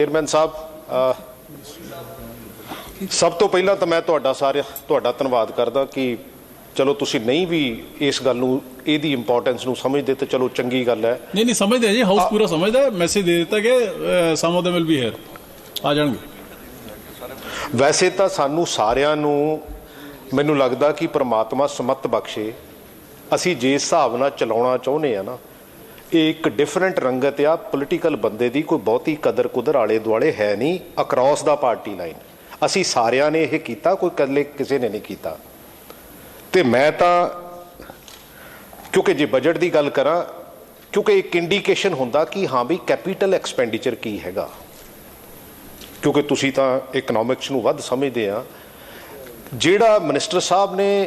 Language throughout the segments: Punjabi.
चेयरमैन साहब सब तो पहला तो मैं तुहाडा धन्नवाद करदा कि चलो तुसी नहीं भी इस गल नूं इहदी इंपोर्टेंस नूं समझदे तो चलो चंगी गल है। नहीं समझते जी, हाउस पूरा समझदा है। मैसेज दे दिता कि some of them will be here, आ जाणगे। वैसे तो सानू सारियां नूं मैनूं लगदा कि परमात्मा समत बख्शे, असी जिस हिसाब नाल चलाउणा चाहुंदे आ ना, एक डिफरेंट रंगत आ पोलीटिकल बंदे दी कोई बहुती कदर कुदर आले दुआले है नहीं अक्रॉस द पार्टी लाइन। असी सारियां ने यह कीता, कोई कल्ले किसी ने नहीं कीता। ते मैं क्योंकि जे बजट की गल करा, क्योंकि एक इंडीकेशन होंदा कि हाँ भी कैपीटल एक्सपेंडिचर की हैगा, क्योंकि तुसी तां इकनॉमिक्स नूं वध समझदे आ। जिहड़ा मिनिस्टर साहब ने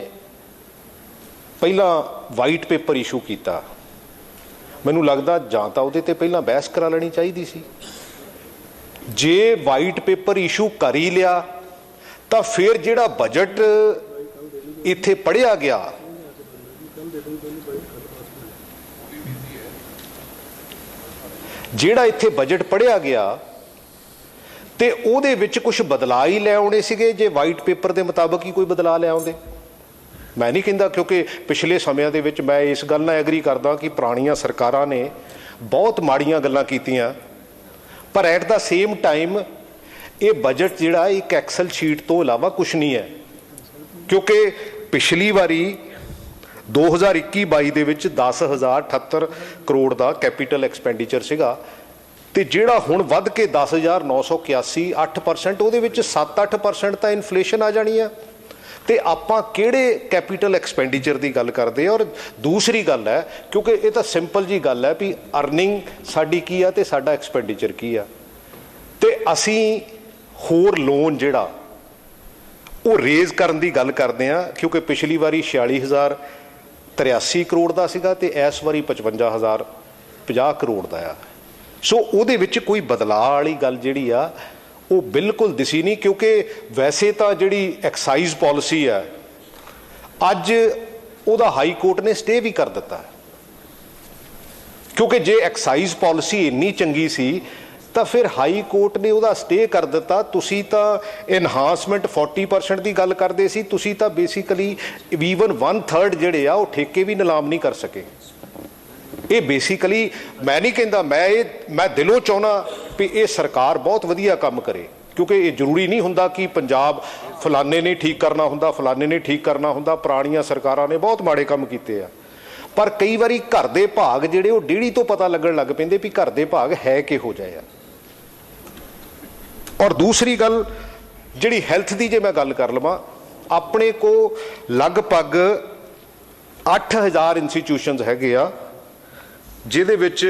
पहला वाइट पेपर इशू किया, मैनूं लगदा जां तां उहदे ते पहलां बहस करा लेनी चाहिदी सी। जे वाइट पेपर इशू कर ही लिया तो फिर जिहड़ा बजट इत्थे पढ़िया गया, जिहड़ा इत्थे बजट पढ़िया गया ते उहदे विच कुछ बदलाव ही लै आउणे सीगे। जे वाइट पेपर के मुताबिक ही कोई बदलाव लै आउंदे, मैं नहीं कहता, क्योंकि पिछले समय दे विच मैं इस गल नाल एग्री करदा कि पुराणियां सरकारां ने बहुत माड़ियां गल्लां कीतियां, पर एट द सेम टाइम ये बजट जिहड़ा एक एक्सल शीट तो इलावा कुछ नहीं है। क्योंकि पिछली बारी 2021-22 दे विच 10,078 करोड़ का कैपीटल एक्सपेंडिचर सीगा, ते जिहड़ा हुण वध के 10,981 8%, उहदे विच 7-8% तां इन्फ्लेशन आ जानी है। तो आपां किहड़े कैपीटल एक्सपेंडिचर की गल करते हैं। और दूसरी गल है, क्योंकि ये तो सिंपल जी गल है भी अर्निंग साडी की है तो साडा एक्सपेंडिचर की है, तो असी होर लोन जिहड़ा वो रेज करन दी गल करते हैं। क्योंकि पिछली बारी 46,083 करोड़ का सीगा ते इस वारी 55,050 करोड़ का आ। सो उहदे विच कोई बदलाव वाली गल जिहड़ी आ वो बिल्कुल दिसी नहीं। क्योंकि वैसे तो जिहड़ी एक्साइज पॉलिसी है अज उहदा हाई कोर्ट ने स्टे भी कर दिता है। क्योंकि जे एक्साइज पॉलिसी इन्नी चंगी सी तो फिर हाई कोर्ट ने उहदा स्टे कर दिता। तुसी तां इनहांसमेंट 40% की गल करदे सी, तुसी तां बेसिकली ईवन 1/3 जिहड़े आ वो ठेके भी नीलाम नहीं कर सके। ये बेसिकली मैं नहीं कहता, मैं दिलों चाहना भी ये सरकार बहुत वधिया काम करे। क्योंकि ये जरूरी नहीं हुंदा कि पंजाब फलाने ने ठीक करना हुंदा, फलाने ने ठीक करना हुंदा। पुरानियां सरकारां ने बहुत माड़े काम कीते आ, पर कई बारी घर दे भाग जिहड़े वो डेढ़ी तो पता लगन लग पैंदे भी घर दे भाग है किहो जिहे आ। और दूसरी गल जिहड़ी हैल्थ की जे मैं गल कर लवां, अपने को लगभग 8,000 इंस्टीट्यूशनस हैगे आ, जिहदे विच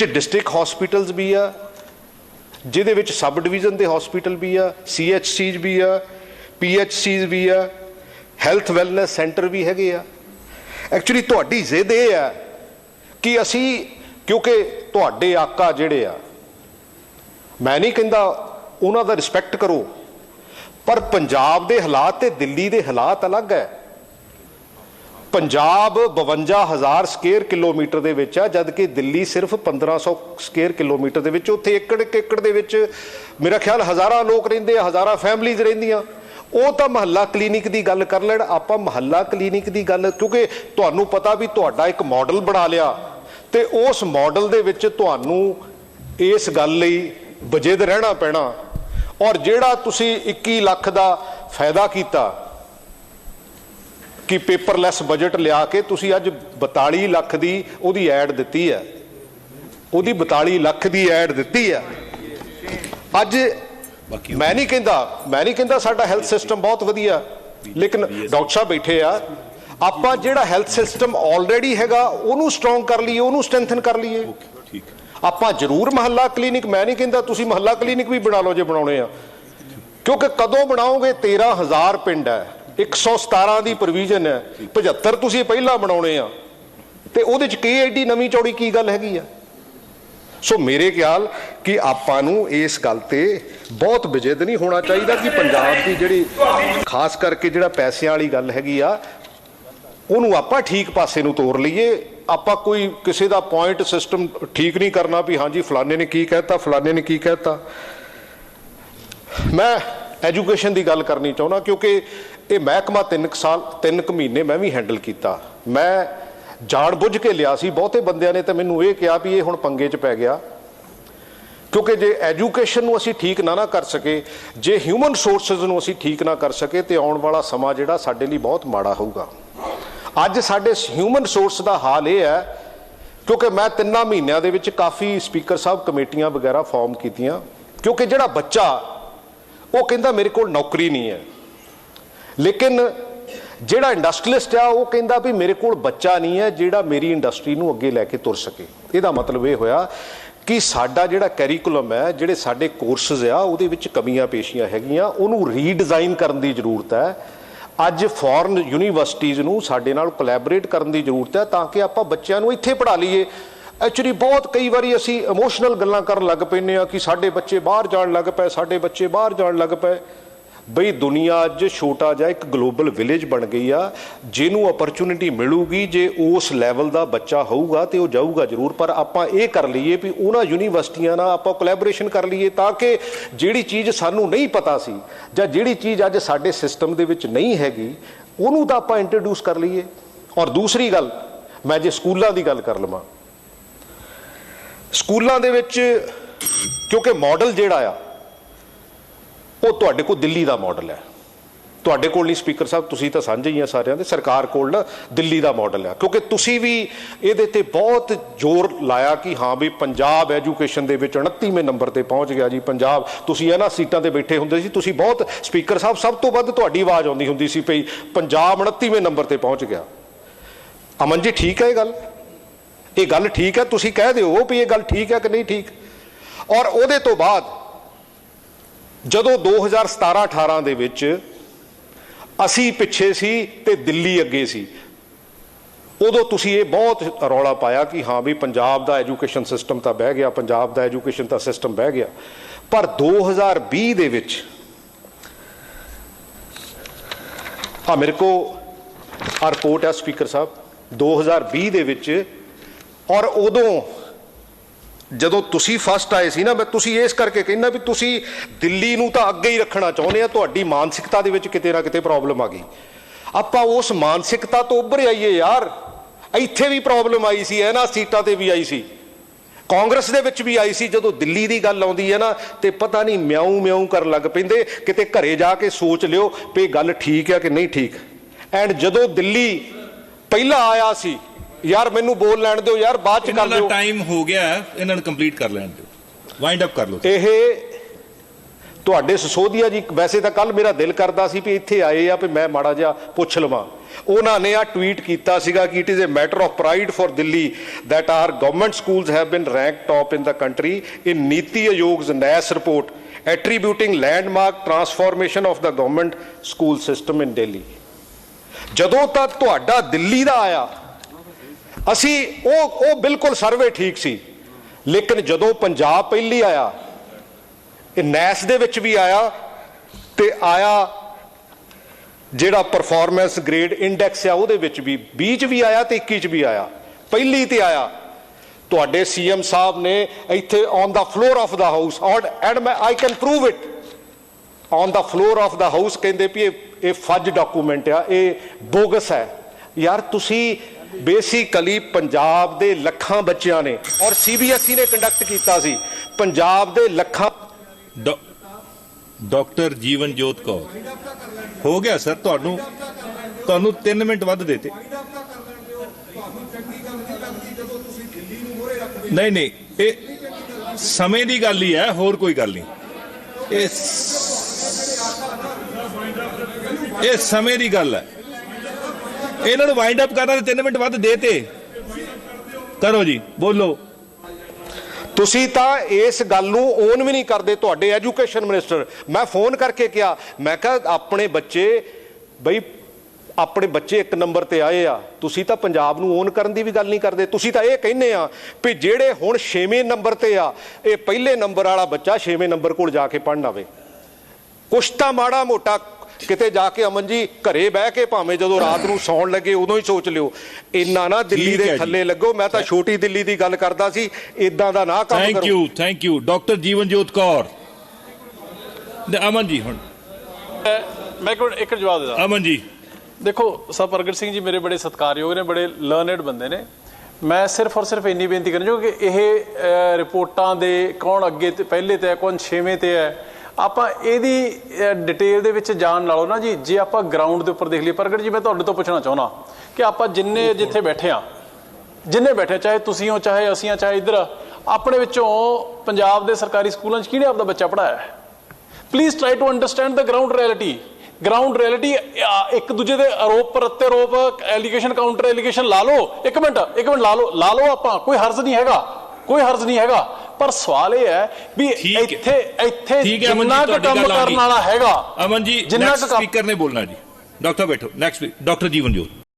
डिस्ट्रिक्ट हॉस्पिटल्स भी आ, जिहदे विच सब डिवीजन के हॉस्पिटल भी आ, CHCs भी आ, PHCs भी आ, हैल्थ वैलनैस सेंटर भी हैगे आ। एक्चुअली तुहाडी जिद ये है कि असी, क्योंकि तुहाडे आका जिहड़े आ, मैं नहीं कहंदा उन्हां दा रिस्पैक्ट करो, पर पंजाब दे हालात ते दिल्ली दे हालात अलग है। पंजाब 52,000 स्केयर किलोमीटर दे विच है, जबकि दिल्ली सिर्फ 1,500 स्केयर किलोमीटर दे विच। उत्थे एकड़ दे विच मेरा ख्याल हज़ारां लोग रहिंदे, हज़ारां फैमिलीज रहिंदियां। वो तो महल्ला क्लीनिक की गल कर लैण, आपां महल्ला क्लीनिक की गल, क्योंकि तुहानूं पता भी तुहाडा एक मॉडल बना लिया, तो उस मॉडल दे विच तुहानूं इस गल लई वजिद रहना पैना। और जिहड़ा तुसीं 21 लाख का फायदा किया कि पेपरलैस बजट लिया के तुसीं अज 42 लाख की उहदी ऐड दित्ती है, उहदी 42 लाख की ऐड दित्ती है। अज मैं नहीं कहता साडा हेल्थ सिस्टम बहुत वधिया, लेकिन डॉक्टर साहब बैठे आ, आपां जिहड़ा हेल्थ सिस्टम ऑलरेडी हैगा उहनूं स्ट्रोंग कर लीए, उहनूं स्ट्रेंथन कर लीए। आपां जरूर महल्ला क्लीनिक, मैं नहीं कहता तुसीं महल्ला क्लीनिक भी बना लो जे बनाउणे आ, क्योंकि कदों बनाओगे 13,000 पिंड है, 117 की प्रोविजन है, 75 तुसीं पहला बनाउणे आ, ते उहदे च की एडी नवीं चौड़ी की गल हैगी आ। सो मेरे ख्याल कि आपां नूं इस गल ते बहुत विजिद नहीं होना चाहिए कि पंजाब की जिहड़ी खास करके जिहड़ा पैसिਆਂ वाली गल हैगी आ उहनूं आपां ठीक पासे नूं तोर लईए। ਆਪਾਂ ਕੋਈ ਕਿਸੇ ਦਾ ਪੁਆਇੰਟ ਸਿਸਟਮ ਠੀਕ ਨਹੀਂ ਕਰਨਾ ਵੀ ਹਾਂਜੀ ਫਲਾਣੇ ਨੇ ਕੀ ਕਹਿਤਾ, ਫਲਾਣੇ ਨੇ ਕੀ ਕਹਿਤਾ। ਮੈਂ ਐਜੂਕੇਸ਼ਨ ਦੀ ਗੱਲ ਕਰਨੀ ਚਾਹੁੰਦਾ ਕਿਉਂਕਿ ਇਹ ਮਹਿਕਮਾ 3 ਮਹੀਨੇ ਮੈਂ ਵੀ ਹੈਂਡਲ ਕੀਤਾ। ਮੈਂ ਜਾਣ ਬੁੱਝ ਕੇ ਲਿਆ ਸੀ। ਬਹੁਤੇ ਬੰਦਿਆਂ ਨੇ ਤਾਂ ਮੈਨੂੰ ਇਹ ਕਿਹਾ ਵੀ ਇਹ ਹੁਣ ਪੰਗੇ 'ਚ ਪੈ ਗਿਆ, ਕਿਉਂਕਿ ਜੇ ਐਜੂਕੇਸ਼ਨ ਨੂੰ ਅਸੀਂ ਠੀਕ ਨਾ ਕਰ ਸਕੇ, ਜੇ ਹਿਊਮਨ ਸੋਰਸਿਸ ਨੂੰ ਅਸੀਂ ਠੀਕ ਨਾ ਕਰ ਸਕੇ ਤੇ ਆਉਣ ਵਾਲਾ ਸਮਾਂ ਜਿਹੜਾ ਸਾਡੇ ਲਈ ਬਹੁਤ ਮਾੜਾ ਹੋਊਗਾ। ਅੱਜ ਸਾਡੇ ਹਿਊਮਨ ਸੋਰਸ ਦਾ ਹਾਲ ਇਹ ਹੈ, ਕਿਉਂਕਿ ਮੈਂ 3 ਮਹੀਨਿਆਂ ਦੇ ਵਿੱਚ ਕਾਫੀ ਸਪੀਕਰ ਸਾਹਿਬ ਕਮੇਟੀਆਂ ਵਗੈਰਾ ਫਾਰਮ ਕੀਤੀਆਂ, ਕਿਉਂਕਿ ਜਿਹੜਾ ਬੱਚਾ ਉਹ ਕਹਿੰਦਾ ਮੇਰੇ ਕੋਲ ਨੌਕਰੀ ਨਹੀਂ ਹੈ, ਲੇਕਿਨ ਜਿਹੜਾ ਇੰਡਸਟਰੀਲਿਸਟ ਆ ਉਹ ਕਹਿੰਦਾ ਵੀ ਮੇਰੇ ਕੋਲ ਬੱਚਾ ਨਹੀਂ ਹੈ ਜਿਹੜਾ ਮੇਰੀ ਇੰਡਸਟਰੀ ਨੂੰ ਅੱਗੇ ਲੈ ਕੇ ਤੁਰ ਸਕੇ। ਇਹਦਾ ਮਤਲਬ ਇਹ ਹੋਇਆ ਕਿ ਸਾਡਾ ਜਿਹੜਾ ਕੈਰੀਕੂਲਮ ਹੈ, ਜਿਹੜੇ ਸਾਡੇ ਕੋਰਸਿਸ ਆ, ਉਹਦੇ ਵਿੱਚ ਕਮੀਆਂ ਪੇਸ਼ੀਆਂ ਹੈਗੀਆਂ, ਉਹਨੂੰ ਰੀਡਿਜ਼ਾਈਨ ਕਰਨ ਦੀ ਜ਼ਰੂਰਤ ਹੈ। ਅੱਜ ਫੋਰਨ ਯੂਨੀਵਰਸਿਟੀਜ਼ ਨੂੰ ਸਾਡੇ ਨਾਲ ਕੋਲੈਬੋਰੇਟ ਕਰਨ ਦੀ ਜ਼ਰੂਰਤ ਹੈ ਤਾਂ ਕਿ ਆਪਾਂ ਬੱਚਿਆਂ ਨੂੰ ਇੱਥੇ ਪੜ੍ਹਾ ਲਈਏ। ਐਕਚੁਅਲੀ ਬਹੁਤ ਕਈ ਵਾਰੀ ਅਸੀਂ ਇਮੋਸ਼ਨਲ ਗੱਲਾਂ ਕਰਨ ਲੱਗ ਪੈਂਦੇ ਹਾਂ ਕਿ ਸਾਡੇ ਬੱਚੇ ਬਾਹਰ ਜਾਣ ਲੱਗ ਪਏ, ਸਾਡੇ ਬੱਚੇ ਬਾਹਰ ਜਾਣ ਲੱਗ ਪਏ। ਬਈ ਦੁਨੀਆ ਅੱਜ ਛੋਟਾ ਜਿਹਾ ਇੱਕ ਗਲੋਬਲ ਵਿਲੇਜ ਬਣ ਗਈ ਆ। ਜਿਹਨੂੰ ਅਪਰਚੁਨਿਟੀ ਮਿਲੂਗੀ, ਜੇ ਉਸ ਲੈਵਲ ਦਾ ਬੱਚਾ ਹੋਊਗਾ ਤੇ ਉਹ ਜਾਊਗਾ ਜ਼ਰੂਰ। ਪਰ ਆਪਾਂ ਇਹ ਕਰ ਲਈਏ ਵੀ ਉਹਨਾਂ ਯੂਨੀਵਰਸਿਟੀਆਂ ਨਾਲ ਆਪਾਂ ਕੋਲੈਬੋਰੇਸ਼ਨ ਕਰ ਲਈਏ ਤਾਂ ਕਿ ਜਿਹੜੀ ਚੀਜ਼ ਸਾਨੂੰ ਨਹੀਂ ਪਤਾ ਸੀ ਜਾਂ ਜਿਹੜੀ ਚੀਜ਼ ਅੱਜ ਸਾਡੇ ਸਿਸਟਮ ਦੇ ਵਿੱਚ ਨਹੀਂ ਹੈਗੀ ਉਹਨੂੰ ਤਾਂ ਆਪਾਂ ਇੰਟਰੋਡਿਊਸ ਕਰ ਲਈਏ। ਔਰ ਦੂਸਰੀ ਗੱਲ, ਮੈਂ ਜੇ ਸਕੂਲਾਂ ਦੀ ਗੱਲ ਕਰ ਲਵਾਂ, ਸਕੂਲਾਂ ਦੇ ਵਿੱਚ ਕਿਉਂਕਿ ਮਾਡਲ ਜਿਹੜਾ ਆ ਉਹ ਤੁਹਾਡੇ ਕੋਲ ਦਿੱਲੀ ਦਾ ਮਾਡਲ ਹੈ, ਤੁਹਾਡੇ ਕੋਲ ਨਹੀਂ ਸਪੀਕਰ ਸਾਹਿਬ, ਤੁਸੀਂ ਤਾਂ ਸਾਂਝੇ ਹੀ ਆ ਸਾਰਿਆਂ ਦੇ। ਸਰਕਾਰ ਕੋਲ ਨਾ ਦਿੱਲੀ ਦਾ ਮਾਡਲ ਹੈ, ਕਿਉਂਕਿ ਤੁਸੀਂ ਵੀ ਇਹਦੇ ਤੇ ਬਹੁਤ ਜ਼ੋਰ ਲਾਇਆ ਕਿ ਹਾਂ ਵੀ ਪੰਜਾਬ ਐਜੂਕੇਸ਼ਨ ਦੇ ਵਿੱਚ 29ਵੇਂ ਨੰਬਰ ਤੇ ਪਹੁੰਚ ਗਿਆ ਜੀ ਪੰਜਾਬ। ਤੁਸੀਂ ਇਹਨਾਂ ਸੀਟਾਂ ਤੇ ਬੈਠੇ ਹੁੰਦੇ ਸੀ, ਤੁਸੀਂ ਬਹੁਤ ਸਪੀਕਰ ਸਾਹਿਬ ਸਭ ਤੋਂ ਵੱਧ ਤੁਹਾਡੀ ਆਵਾਜ਼ ਆਉਂਦੀ ਹੁੰਦੀ ਸੀ ਭਈ ਪੰਜਾਬ 29ਵੇਂ ਨੰਬਰ ਤੇ ਪਹੁੰਚ ਗਿਆ। ਅਮਨ ਜੀ ਠੀਕ ਹੈ ਇਹ ਗੱਲ ਠੀਕ ਹੈ, ਤੁਸੀਂ ਕਹਿ ਦਿਓ ਵੀ ਇਹ ਗੱਲ ਠੀਕ ਹੈ ਕਿ ਨਹੀਂ ਠੀਕ। ਔਰ ਉਹਦੇ ਤੋਂ ਬਾਅਦ ਜਦੋਂ 2017-18 ਦੇ ਵਿੱਚ ਅਸੀਂ ਪਿੱਛੇ ਸੀ ਤੇ ਦਿੱਲੀ ਅੱਗੇ ਸੀ, ਉਦੋਂ ਤੁਸੀਂ ਇਹ ਬਹੁਤ ਰੌਲਾ ਪਾਇਆ ਕਿ ਹਾਂ ਵੀ ਪੰਜਾਬ ਦਾ ਐਜੂਕੇਸ਼ਨ ਸਿਸਟਮ ਤਾਂ ਬਹਿ ਗਿਆ, ਪੰਜਾਬ ਦਾ ਐਜੂਕੇਸ਼ਨ ਤਾਂ ਸਿਸਟਮ ਬਹਿ ਗਿਆ। ਪਰ 2020 ਦੇ ਵਿੱਚ ਮੇਰੇ ਕੋਲ ਰਿਪੋਰਟ ਹੈ ਸਪੀਕਰ ਸਾਹਿਬ, 2020 ਦੇ ਵਿੱਚ, ਔਰ ਉਦੋਂ ਜਦੋਂ ਤੁਸੀਂ ਫਸਟ ਆਏ ਸੀ ਨਾ, ਮੈਂ ਤੁਸੀਂ ਇਸ ਕਰਕੇ ਕਹਿੰਦਾ ਵੀ ਤੁਸੀਂ ਦਿੱਲੀ ਨੂੰ ਤਾਂ ਅੱਗੇ ਹੀ ਰੱਖਣਾ ਚਾਹੁੰਦੇ ਆ, ਤੁਹਾਡੀ ਮਾਨਸਿਕਤਾ ਦੇ ਵਿੱਚ ਕਿਤੇ ਨਾ ਕਿਤੇ ਪ੍ਰੋਬਲਮ ਆ ਗਈ। ਆਪਾਂ ਉਸ ਮਾਨਸਿਕਤਾ ਤੋਂ ਉੱਭਰ ਆਈਏ ਯਾਰ। ਇੱਥੇ ਵੀ ਪ੍ਰੋਬਲਮ ਆਈ ਸੀ, ਇਹਨਾਂ ਸੀਟਾਂ ਤੇ ਵੀ ਆਈ ਸੀ, ਕਾਂਗਰਸ ਦੇ ਵਿੱਚ ਵੀ ਆਈ ਸੀ। ਜਦੋਂ ਦਿੱਲੀ ਦੀ ਗੱਲ ਆਉਂਦੀ ਹੈ ਨਾ ਤੇ ਪਤਾ ਨਹੀਂ ਮਿਆਉਂ ਮਿਆਉਂ ਕਰਨ ਲੱਗ ਪੈਂਦੇ। ਕਿਤੇ ਘਰੇ ਜਾ ਕੇ ਸੋਚ ਲਿਓ ਵੀ ਗੱਲ ਠੀਕ ਹੈ ਕਿ ਨਹੀਂ ਠੀਕ। ਐਂਡ ਜਦੋਂ ਦਿੱਲੀ ਪਹਿਲਾਂ ਆਇਆ ਸੀ, ਯਾਰ ਮੈਨੂੰ ਬੋਲ ਲੈਣ ਦਿਓ ਯਾਰ, ਬਾਅਦ ਚ ਕਰ ਲਿਓ, ਟਾਈਮ ਹੋ ਗਿਆ, ਇਹਨਾਂ ਨੂੰ ਕੰਪਲੀਟ ਕਰ ਲੈਣ ਦਿਓ, ਵਾਈਂਡ ਅਪ ਕਰ ਲਓ। ਇਹ ਤੁਹਾਡੇ ਸਸੋਦੀਆ ਜੀ, ਵੈਸੇ ਤਾਂ ਕੱਲ ਮੇਰਾ ਦਿਲ ਕਰਦਾ ਸੀ ਵੀ ਇੱਥੇ ਆਏ ਆ ਵੀ ਮੈਂ ਮਾੜਾ ਜਿਹਾ ਪੁੱਛ ਲਵਾਂ। ਉਹਨਾਂ ਨੇ ਆ ਟਵੀਟ ਕੀਤਾ ਸੀਗਾ ਕਿ it is a matter of pride for Delhi that our government schools have been ranked top in the country in Niti Aayog's NAS report attributing landmark transformation of the government school system in Delhi। ਜਦੋਂ ਤੱਕ ਤੁਹਾਡਾ ਦਿੱਲੀ ਦਾ ਆਇਆ ਅਸੀਂ ਉਹ ਬਿਲਕੁਲ ਸਰਵੇ ਠੀਕ ਸੀ, ਲੇਕਿਨ ਜਦੋਂ ਪੰਜਾਬ ਪਹਿਲੀ ਆਇਆ, ਇਹ ਨੈਸ ਦੇ ਵਿੱਚ ਵੀ ਆਇਆ ਤੇ ਆਇਆ ਜਿਹੜਾ ਪਰਫਾਰਮੈਂਸ ਗ੍ਰੇਡ ਇੰਡੈਕਸ ਆ ਉਹਦੇ ਵਿੱਚ ਵੀ 20 ਚ ਵੀ ਆਇਆ ਤੇ 21 ਚ ਵੀ ਆਇਆ, ਪਹਿਲੀ ਤੇ ਆਇਆ। ਤੁਹਾਡੇ ਸੀਐਮ ਸਾਹਿਬ ਨੇ ਇੱਥੇ on the floor of the house, and ਮੈਂ I can prove it, on the floor of the house ਕਹਿੰਦੇ ਵੀ ਇਹ ਫੱਜ ਡਾਕੂਮੈਂਟ ਆ, ਇਹ ਬੋਗਸ ਹੈ। ਯਾਰ ਤੁਸੀਂ ਬੇਸਿਕਲੀ ਪੰਜਾਬ ਦੇ ਲੱਖਾਂ ਬੱਚਿਆਂ ਨੇ, ਔਰ CBSE ਨੇ ਕੰਡਕਟ ਕੀਤਾ ਸੀ, ਪੰਜਾਬ ਦੇ ਲੱਖਾਂ। ਡਾਕਟਰ ਜੀਵਨਜੋਤ ਕੌਰ, ਹੋ ਗਿਆ ਸਰ, ਤੁਹਾਨੂੰ 3 ਮਿੰਟ ਵੱਧ ਦੇਤੇ। ਨਹੀਂ, ਇਹ ਸਮੇਂ ਦੀ ਗੱਲ ਹੀ ਹੈ, ਹੋਰ ਕੋਈ ਗੱਲ ਨਹੀਂ। ਇਹ ਸਮੇਂ ਦੀ ਗੱਲ ਹੈ। ਇਹਨਾਂ ਨੂੰ ਵਾਈਂਡ ਅਪ ਕਰਨਾ ਤੇ 3 ਮਿੰਟ ਵੱਧ ਦੇਤੇ। ਕਰੋ ਜੀ, ਬੋਲੋ। ਤੁਸੀਂ ਤਾਂ ਇਸ ਗੱਲ ਨੂੰ ਓਨ ਵੀ ਨਹੀਂ ਕਰਦੇ। ਤੁਹਾਡੇ ਐਜੂਕੇਸ਼ਨ ਮਿਨਿਸਟਰ, ਮੈਂ ਫੋਨ ਕਰਕੇ ਕਿਹਾ, ਮੈਂ ਕਿਹਾ ਆਪਣੇ ਬੱਚੇ ਇੱਕ ਨੰਬਰ ਤੇ ਆਏ ਆ, ਤੁਸੀਂ ਤਾਂ ਪੰਜਾਬ ਨੂੰ ਓਨ ਕਰਨ ਦੀ ਵੀ ਗੱਲ ਨਹੀਂ ਕਰਦੇ। ਤੁਸੀਂ ਤਾਂ ਇਹ ਕਹਿੰਦੇ ਆ ਵੀ ਜਿਹੜੇ ਹੁਣ 6ਵੇਂ ਨੰਬਰ ਤੇ ਆ, ਇਹ ਪਹਿਲੇ ਨੰਬਰ ਵਾਲਾ ਬੱਚਾ 6ਵੇਂ ਨੰਬਰ ਕੋਲ ਜਾ ਕੇ ਪੜ੍ਹਨ ਆਵੇ। ਕੁਛ ਤਾਂ ਮਾੜਾ ਮੋਟਾ ਕਿਤੇ ਜਾ ਕੇ ਅਮਨ ਜੀ ਘਰੇ ਬਹਿ ਕੇ ਭਾਵੇਂ ਜਦੋਂ ਰਾਤ ਨੂੰ ਸੌਣ ਲੱਗੇ ਉਦੋਂ ਹੀ ਸੋਚ ਲਿਓ, ਇੰਨਾ ਨਾ ਦਿੱਲੀ ਠੀਕ ਹੈ ਦੇ ਜੀ। ਥੱਲੇ ਲੱਗੋ। ਮੈਂ ਤਾਂ ਛੋਟੀ ਦਿੱਲੀ ਦੀ ਗੱਲ ਕਰਦਾ ਸੀ, ਇਦਾਂ ਦਾ ਨਾ ਕੰਮ ਕਰੋ। Thank you doctor Jeevanjot Kaur. Aman ji ਹੁਣ ਮੈਂ ਇੱਕ ਜਵਾਬ ਦੇਦਾ। ਅਮਨ ਜੀ ਦੇਖੋ ਸਰ, ਪ੍ਰਗਟ ਸਿੰਘ ਜੀ ਮੇਰੇ ਬੜੇ ਸਤਿਕਾਰਯੋਗ ਨੇ, ਬੜੇ ਲਰਨਡ ਬੰਦੇ ਨੇ। ਮੈਂ ਸਿਰਫ ਔਰ ਸਿਰਫ ਇੰਨੀ ਬੇਨਤੀ ਕਰਨੀ ਚਾਹੁੰਦਾ ਕਿ ਇਹ ਰਿਪੋਰਟਾਂ ਦੇ ਕੌਣ ਅੱਗੇ ਤੇ ਪਹਿਲੇ ਤੇ ਹੈ, ਕੌਣ 6ਵੇਂ ਤੇ ਹੈ, ਆਪਾਂ ਇਹਦੀ ਡਿਟੇਲ ਦੇ ਵਿੱਚ ਜਾਣ ਨਾਲੋਂ ਨਾ ਜੀ, ਜੇ ਆਪਾਂ ਗਰਾਊਂਡ ਦੇ ਉੱਪਰ ਦੇਖ ਲਈਏ। ਪ੍ਰਗਟ ਜੀ ਮੈਂ ਤੁਹਾਡੇ ਤੋਂ ਪੁੱਛਣਾ ਚਾਹੁੰਦਾ ਕਿ ਆਪਾਂ ਜਿੱਥੇ ਬੈਠੇ ਆ, ਚਾਹੇ ਤੁਸੀਂ ਹੋ, ਚਾਹੇ ਅਸੀਂ ਆ, ਚਾਹੇ ਇੱਧਰ, ਆਪਣੇ ਵਿੱਚੋਂ ਪੰਜਾਬ ਦੇ ਸਰਕਾਰੀ ਸਕੂਲਾਂ 'ਚ ਕਿਹਨੇ ਆਪਦਾ ਬੱਚਾ ਪੜ੍ਹਾਇਆ ਹੈ? Please try to understand the ground reality. ਇੱਕ ਦੂਜੇ ਦੇ ਆਰੋਪ ਪ੍ਰਤਿਆਰੋਪ, ਐਲੀਗੇਸ਼ਨ ਕਾਊਂਟਰ ਐਲੀਗੇਸ਼ਨ ਲਾ ਲਓ। ਇੱਕ ਮਿੰਟ ਲਾ ਲਓ ਆਪਾਂ, ਕੋਈ ਹਰਜ਼ ਨਹੀਂ ਹੈਗਾ। ਪਰ ਸਵਾਲ ਇਹ ਹੈ ਵੀ ਇੱਥੇ ਜਿੰਨਾ ਕੁ ਕੰਮ ਕਰਨ ਵਾਲਾ ਹੈਗਾ, ਅਮਨ ਜੀ, ਜਿੰਨਾ ਕੁ ਸਪੀਕਰ ਨੇ ਬੋਲਣਾ ਜੀ। ਡਾਕਟਰ ਬੈਠੋ, ਨੈਕਸਟ ਡਾਕਟਰ ਜੀਵਨਜੋਤ।